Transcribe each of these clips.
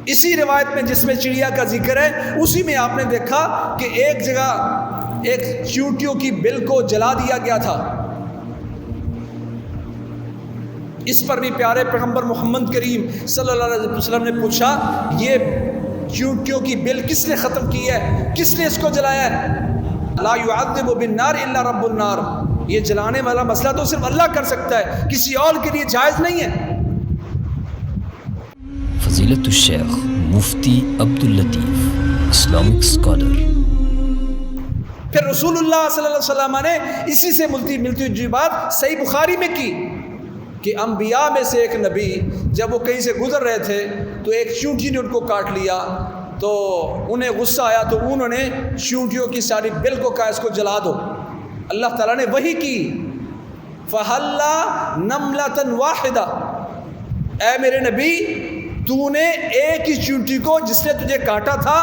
اسی روایت میں جس میں چڑیا کا ذکر ہے اسی میں آپ نے دیکھا کہ ایک جگہ ایک چیونٹیوں کی بل کو جلا دیا گیا تھا. اس پر بھی پیارے پیغمبر محمد کریم صلی اللہ علیہ وسلم نے پوچھا یہ چیونٹیوں کی بل کس نے ختم کی ہے, کس نے اس کو جلایا ہے؟ لا يعذب بالنار الا رب النار, یہ جلانے والا مسئلہ تو صرف اللہ کر سکتا ہے, کسی اور کے لیے جائز نہیں ہے. فضیلت الشیخ مفتی عبداللطیف اسلامک اسکالر. پھر رسول اللہ صلی اللہ علیہ وسلم نے اسی سے ملتی جی بات صحیح بخاری میں کی کہ انبیاء میں سے ایک نبی جب وہ کہیں سے گزر رہے تھے تو ایک چیونٹی نے ان کو کاٹ لیا, تو انہیں غصہ آیا تو انہوں نے چیونٹیوں کی ساری بل کو کہا اس کو جلا دو. اللہ تعالیٰ نے وہی کی فَحَلَّا نَمْلَةً وَاحِدَةً, اے میرے نبی تو نے ایک ہی چیونٹی کو جس نے تجھے کاٹا تھا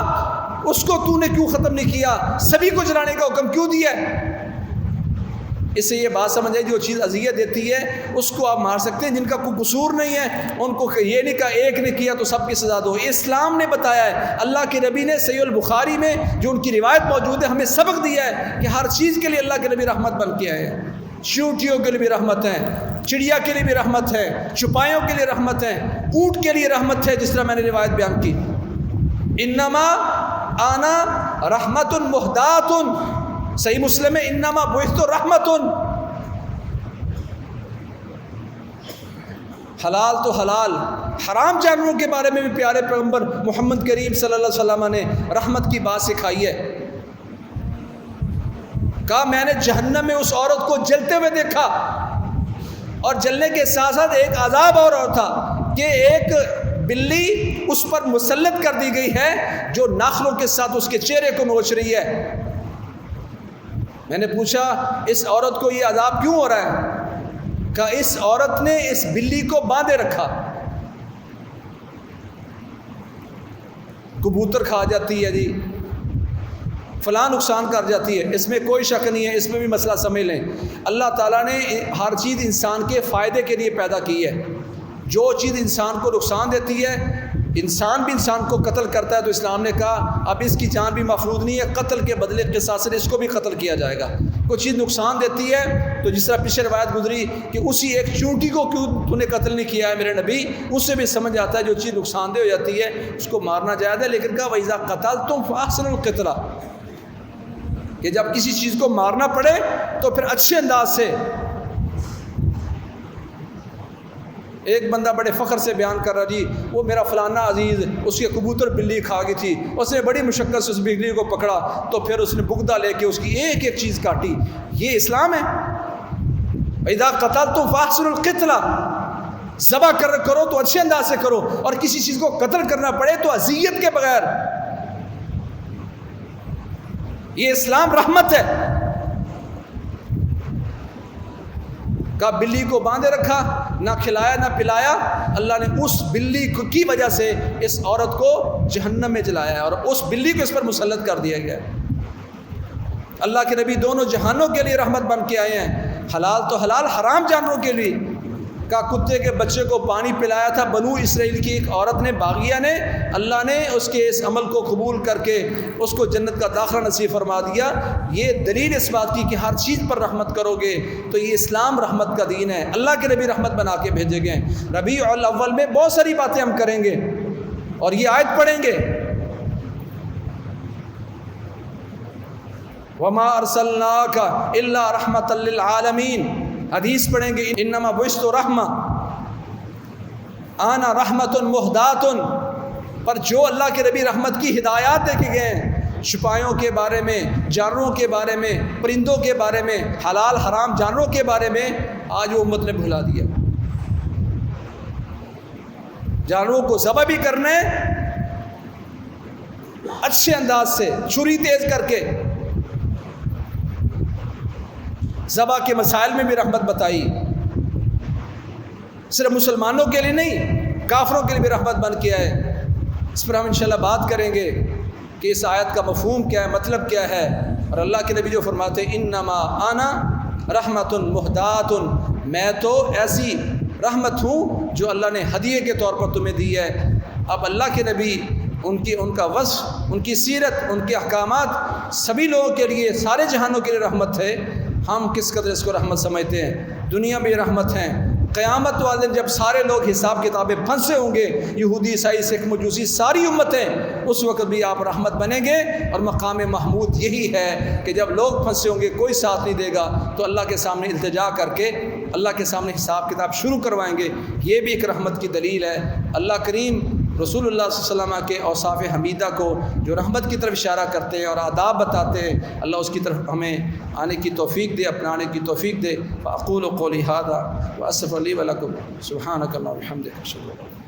اس کو تو نے کیوں ختم نہیں کیا, سبھی کو جلانے کا حکم کیوں دیا ہے؟ اس سے یہ بات سمجھ آئی جو چیز اذیت دیتی ہے اس کو آپ مار سکتے ہیں, جن کا کوئی قصور نہیں ہے ان کو یہ نہیں کہا ایک نے کیا تو سب کی سزا دو. اسلام نے بتایا ہے, اللہ کے نبی نے صحیح البخاری میں جو ان کی روایت موجود ہے ہمیں سبق دیا ہے کہ ہر چیز کے لیے اللہ کے نبی رحمت بن کے آئے ہیں. چیونٹیوں کے لیے بھی رحمت ہے, چڑیا کے لیے بھی رحمت ہے, چپایوں کے لیے رحمت ہے, اونٹ کے لیے رحمت ہے, جس طرح میں نے روایت بیان کی انما آنا رحمت مہدات, صحیح مسلم ہے انما بعثت رحمت. حلال تو حلال, حرام جانوروں کے بارے میں بھی پیارے پیغمبر محمد کریم صلی اللہ علیہ وسلم نے رحمت کی بات سکھائی ہے. کہا میں نے جہنم میں اس عورت کو جلتے ہوئے دیکھا اور جلنے کے ساتھ ساتھ ایک عذاب اور تھا کہ ایک بلی اس پر مسلط کر دی گئی ہے جو ناخنوں کے ساتھ اس کے چہرے کو نوچ رہی ہے. میں نے پوچھا اس عورت کو یہ عذاب کیوں ہو رہا ہے؟ کہا اس عورت نے اس بلی کو باندھے رکھا, کبوتر کھا جاتی ہے جی, فلاں نقصان کر جاتی ہے, اس میں کوئی شک نہیں ہے, اس میں بھی مسئلہ سمجھ لیں. اللہ تعالیٰ نے ہر چیز انسان کے فائدے کے لیے پیدا کی ہے. جو چیز انسان کو نقصان دیتی ہے, انسان بھی انسان کو قتل کرتا ہے تو اسلام نے کہا اب اس کی جان بھی محفوظ نہیں ہے, قتل کے بدلے قصاص سے اس کو بھی قتل کیا جائے گا. کوئی چیز نقصان دیتی ہے تو جس طرح پیچھے روایت گزری کہ اسی ایک چونٹی کو کیوں تو نے قتل نہیں کیا ہے میرے نبی, اس سے بھی سمجھ آتا ہے جو چیز نقصان دہ ہو جاتی ہے اس کو مارنا جائز ہے. لیکن کہا وَإِذَا قَتَلْتُمْ فَأَحْسِنُوا الْقِتْلَةَ, کہ جب کسی چیز کو مارنا پڑے تو پھر اچھے انداز سے. ایک بندہ بڑے فخر سے بیان کر رہا جی وہ میرا فلانا عزیز اس کے کبوتر بلی کھا گئی تھی, اس نے بڑی مشقت سے اس بلی کو پکڑا تو پھر اس نے بغدہ لے کے اس کی ایک ایک چیز کاٹی. یہ اسلام ہے. اذا قتلتم فاحسنوا القتلہ, ذبح کرو تو اچھے انداز سے کرو, اور کسی چیز کو قتل کرنا پڑے تو اذیت کے بغیر. یہ اسلام رحمت ہے. کا بلی کو باندھے رکھا, نہ کھلایا نہ پلایا, اللہ نے اس بلی کی وجہ سے اس عورت کو جہنم میں جلایا ہے اور اس بلی کو اس پر مسلط کر دیا گیا ہے. اللہ کے نبی دونوں جہانوں کے لیے رحمت بن کے آئے ہیں, حلال تو حلال, حرام جانوروں کے لیے. کا کتے کے بچے کو پانی پلایا تھا بنو اسرائیل کی ایک عورت نے, باغیہ نے, اللہ نے اس کے اس عمل کو قبول کر کے اس کو جنت کا داخلہ نصیب فرما دیا. یہ دلیل اس بات کی کہ ہر چیز پر رحمت کرو گے تو یہ اسلام رحمت کا دین ہے. اللہ کے نبی رحمت بنا کے بھیجے گئے. ربیع الاول میں بہت ساری باتیں ہم کریں گے اور یہ آیت پڑھیں گے وما ارسلناک الا رحمۃ للعالمین, حدیث پڑھیں گے انما بعثت رحمہ آنا رحمت مہدات, پر جو اللہ کے نبی رحمت کی ہدایات دے کے گئے ہیں چھپایوں کے بارے میں, جانوروں کے بارے میں, پرندوں کے بارے میں, حلال حرام جانوروں کے بارے میں, آج وہ امت نے بھلا دیا. جانوروں کو ذبح بھی کرنے اچھے انداز سے, چھری تیز کر کے. ذبح کے مسائل میں بھی رحمت بتائی, صرف مسلمانوں کے لیے نہیں کافروں کے لیے بھی رحمت بن کے آئے. اس پر ہم انشاءاللہ بات کریں گے کہ اس آیت کا مفہوم کیا ہے, مطلب کیا ہے. اور اللہ کے نبی جو فرماتے ہیں انما آنا رحمت مہدات, میں تو ایسی رحمت ہوں جو اللہ نے ہدیے کے طور پر تمہیں دی ہے. اب اللہ کے نبی ان کا وصف، ان کی سیرت، ان کے احکامات سبھی لوگوں کے لیے، سارے جہانوں کے لیے رحمت ہے۔ ہم کس قدر اس کو رحمت سمجھتے ہیں؟ دنیا میں رحمت ہیں، قیامت والے دن جب سارے لوگ حساب کتابیں پھنسے ہوں گے، یہودی، عیسائی، سکھ، مجوسی، ساری امتیں، اس وقت بھی آپ رحمت بنیں گے۔ اور مقام محمود یہی ہے کہ جب لوگ پھنسے ہوں گے، کوئی ساتھ نہیں دے گا، تو اللہ کے سامنے التجا کر کے اللہ کے سامنے حساب کتاب شروع کروائیں گے۔ یہ بھی ایک رحمت کی دلیل ہے۔ اللہ کریم رسول اللہ صلی اللہ علیہ وسلم کے اوصاف حمیدہ کو جو رحمت کی طرف اشارہ کرتے ہیں اور آداب بتاتے ہیں، اللہ اس کی طرف ہمیں آنے کی توفیق دے، اپنانے کی توفیق دے۔ فاقول قولی ھذا واستغفر لی ولکم سبحانک اللہم وبحمدک اشہد ان لا الہ الا انت